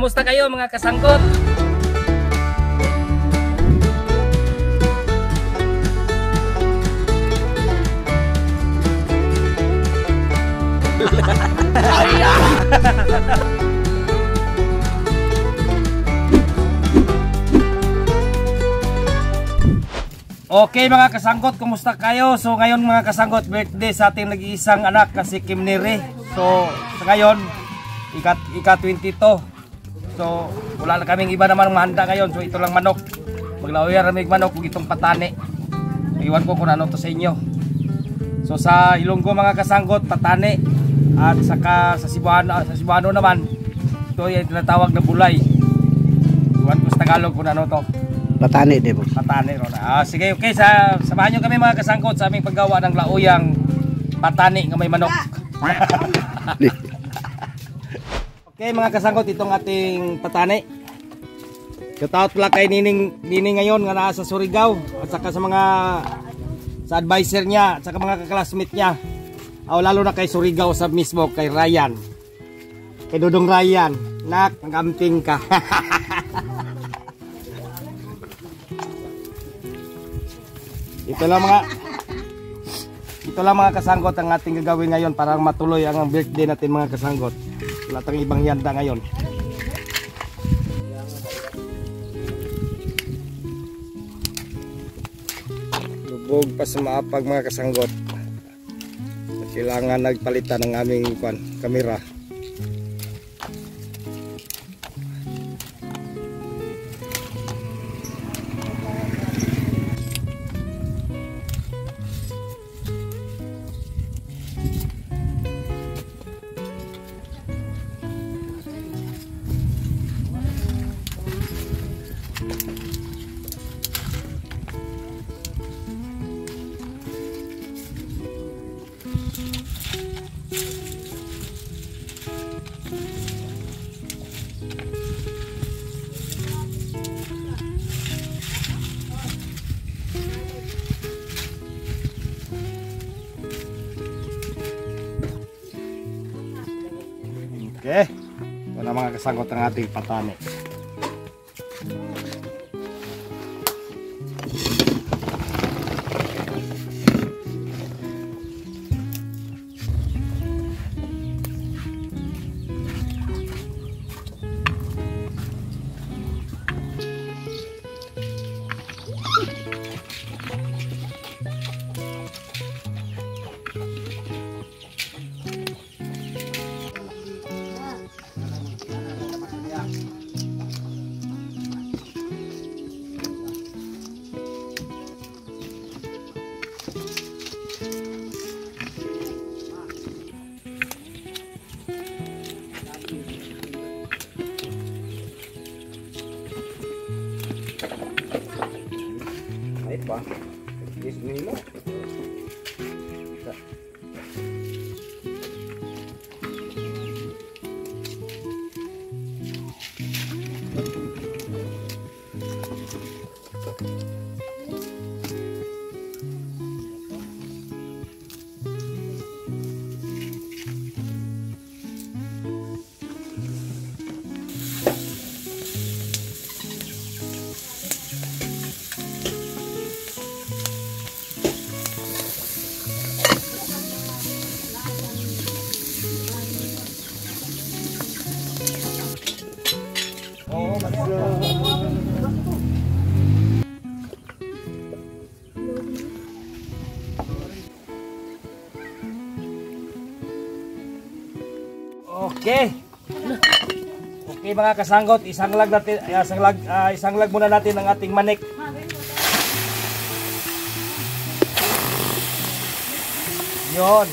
kumusta kayo mga kasangkot? Okay mga kasangkot, kumusta kayo? So ngayon mga kasangkot, birthday sa ating nag-iisang anak na si Kim Neri. So sa ngayon, ika-22. So wala na kaming iba naman mahanda ngayon. So ito lang manok. Maglawir ramig manok, kung itong patane. Iwan ko kung ano to sa inyo. So sa Ilonggo mga kasangkot, patane. At saka sa Cebuano naman, ito yung tinatawag na bulay. Iwan ko sa Tagalog kung ano to. Patane, di ba? Patane, Rona. Sige, okay. Samahan nyo kami mga kasangkot sa aming paggawa ng lauyang patane ng may manok. Okay mga kasangkot, itong ating patane. Shoutout pala kay Nining ngayon nga nasa Surigao. At saka sa advisor niya, at saka mga kaklasmate niya. Lalo na kay Surigao sa mismo, kay Ryan. Kay Dudong Ryan. Nak, nagamping ka. Ito lang mga kasanggot ang ating gagawin ngayon para matuloy ang birthday natin mga kasanggot. Wala tayong ibang yanda ngayon. Lubog pa sa maapag mga kasanggot. Kailangan nagpalitan ng aming kamera. Okay, ito na mga kasangkot ng ating patane. Pa, ini mo. Okay. Okay mga kasanggot, isang lag muna natin ang ating manik. Yon.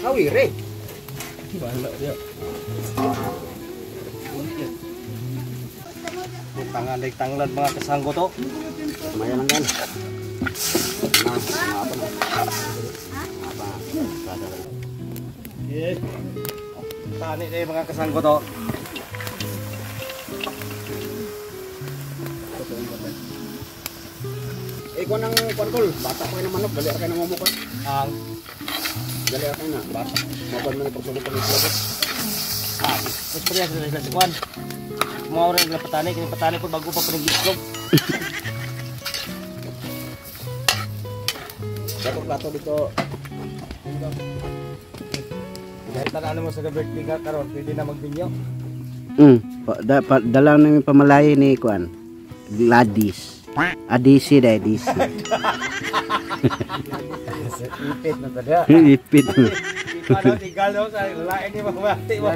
Kawire. Bahala dia. Tanglad mga kasanggot to. Maya lang yan. Yes. Tani na mga kasanggot to. Ikaw ng konkol, bata ko kayo ng manok, dali kayo ng mamukot. Dali kayo na, bata. Mabal mo na pagsulong pa ng labot. Gusto niya sila si Juan. Mga orang nila patani po bago pa panigislog. Dapat plato dito. Dahil tanaan mo sa birthday ka karon, pwede na magbinyo. Dala namin pamalayo ni Kuan. Gladys. Adisi dai adisi. Ipit na tada. Ipit. Paano tinggal daw sa lain ni mamati mo.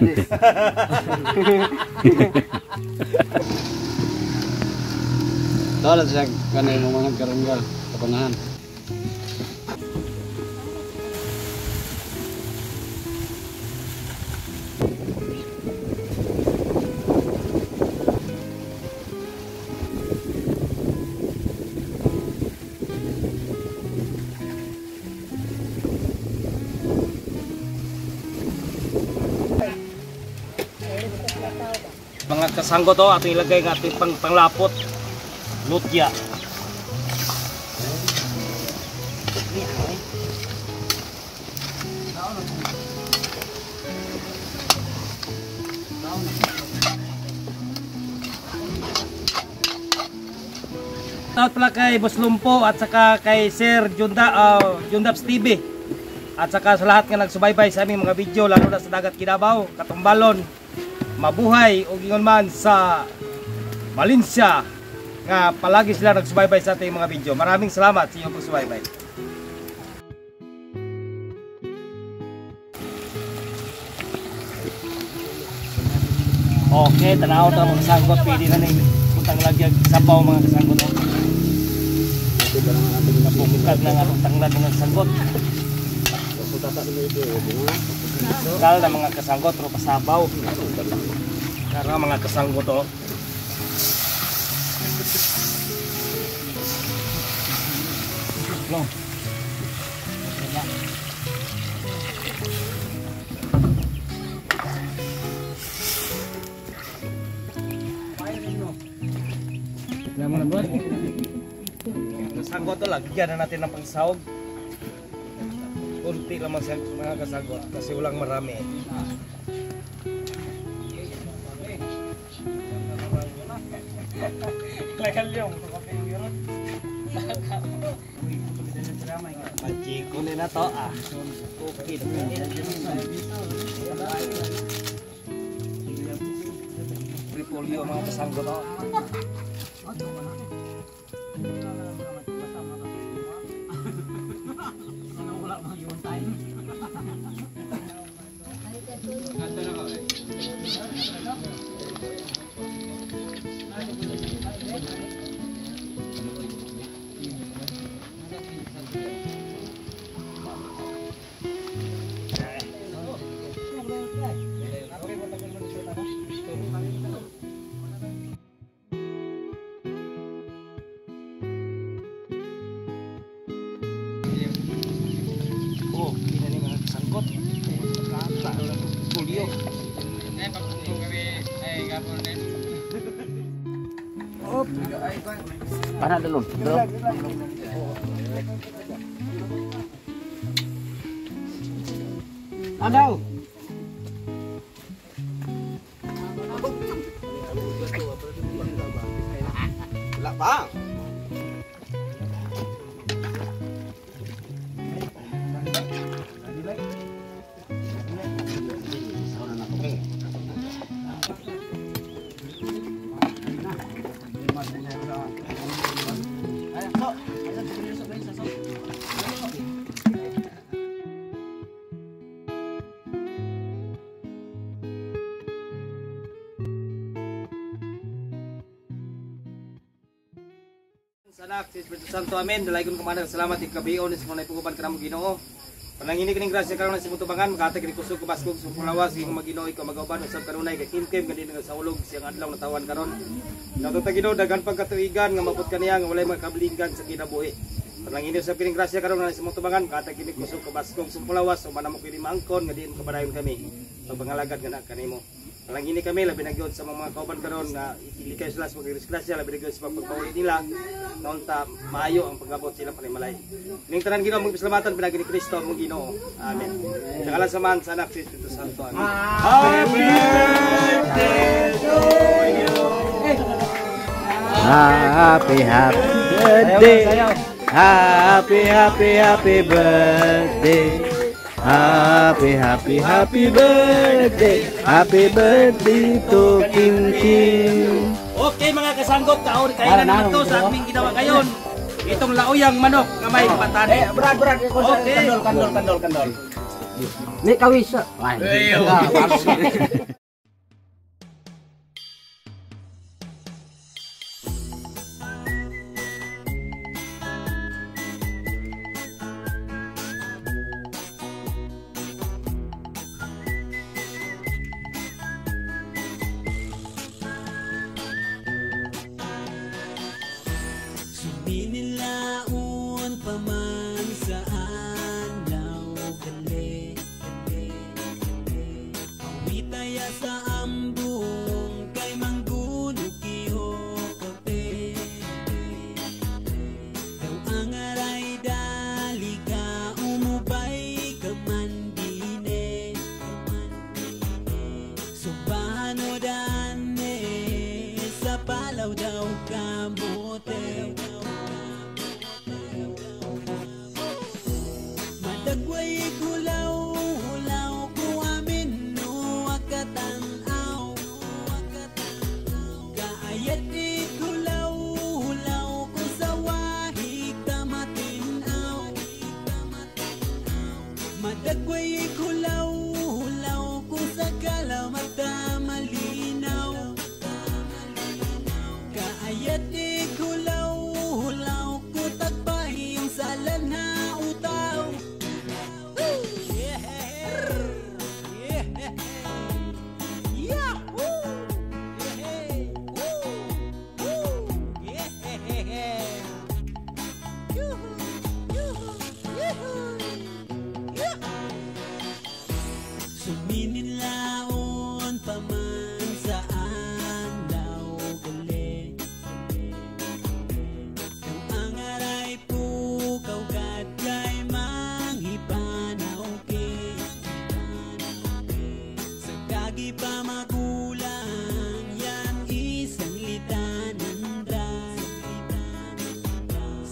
Tawala siya kanay mo mga karunggal kapangahan. Mga kasanggo to ating ilagay ng ating panglapot. Lutya. Shoutout pala kay Boss Lumpo at saka kay Sir Jundaps TV. At saka sa lahat nga nagsubaybay sa aming mga video lalo na sa Dagat Kinabaw, Katumbalon, Mabuhay o gingon man sa Valencia nga palagi sila nagsubaybay sa ating mga video. Maraming salamat sa inyong pagsubaybay. Okay, tanaw ta mga kasanggot, pwede na ning puntang lagyag sabaw mga kasanggot. Napumukad na nga tanglad mga kasanggot. Kal na mga kasanggot pero pasabaw. Karena mga kasanggot to. Long. Kasanggot to lagyan na natin ng pangsahog. Kunti lamang siya mga kasanggot kasi walang marami. Majiko na to ah. Okay. Repolyo mga kasanggot to. Oh, ini nih mga kasanggot. Kata lang pulyo. Pana dulu. Adaw. Wala pa. Sanak, si Espiritu Santo, amen. Dalaygon kumanan salamat ikabiyon sa mga ipuguban ka namo Ginoo. Panangini kining grasya karon sa mutubangan makatag kini kusog kubaskog sa pulawas ing Maginoy ko magauban usab kanunay kay kimkim gani nga sa ulog siyang adlaw natawan karon. Nato ta Ginoo daghan pagkatuigan nga mabot kaniya nga walay makablingan sa kinabuhi. Panangini usab kining grasya karon sa mutubangan makatag kini kusog kubaskog sa pulawas so manamo kini maangkon nga diin kabadayon kami. Pagpangalagad nga kanimo. Panangini kami labi na gyud sa mga kauban karon nga ilikay sila sa pagdisgrasya labi na gyud sa pagpapaulit nila. Noon ta maayo ang pagabot sila panimalay. Ning tanan Ginoo magpasalamatan pinagi ni Kristo ang Ginoo. Amen. Sa ngalan sa Man sa Anak sa Espiritu Santo. Amen. Happy birthday to you. Happy birthday. Happy birthday. Happy birthday. Happy birthday to Kim Kim. Okay mga kasanggot, kainan naman to sa aming ginawa ngayon. Itong lauyang manok nga may patani. Brad, Okay. kandol. May kawis. Binilaon pa man sa anaw gali. Awitaya sa ambong kay manggulog kiho kape. Daw ang aray dali ka umubay ka man dine. Subano dane sa palaw daw kamote. Madagway hulaw ko amin no akatanaw. Kaayat hulaw ko sa wahig tamatinaw. Madagway hulaw ko sa kalamata malinaw. Kaayat hulaw ko tagpahi yung salan na utaw. Suminilaon pa man sa anaw gali. Ang aray pukaw kat kay manghipanaw ke. Sa kagi pa magulang yan isang litanan dran.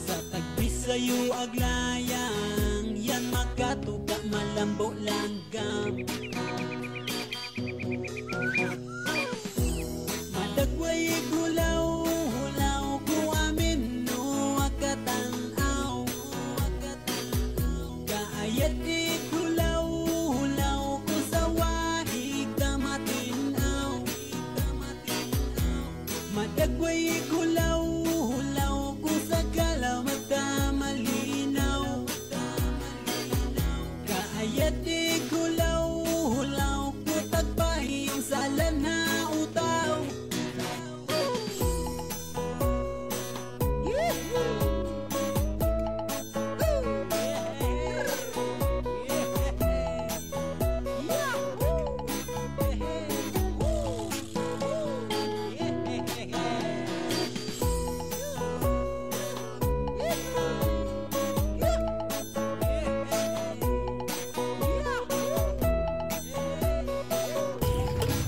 Sa tagbisayo aglayang yan makatuka malambo langgam. Madagway hulaw ko amin no akatanaw. Kaayat hulaw ko sa wahig tamatinaw. Madagway hulaw ko sa kalamata malinaw. Kaayat hulaw ko tagpahi yung salan na utaw.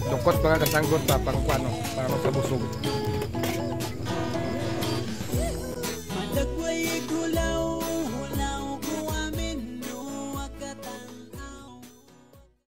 Dukot mga kasanggot pa pang kuano para sa busog.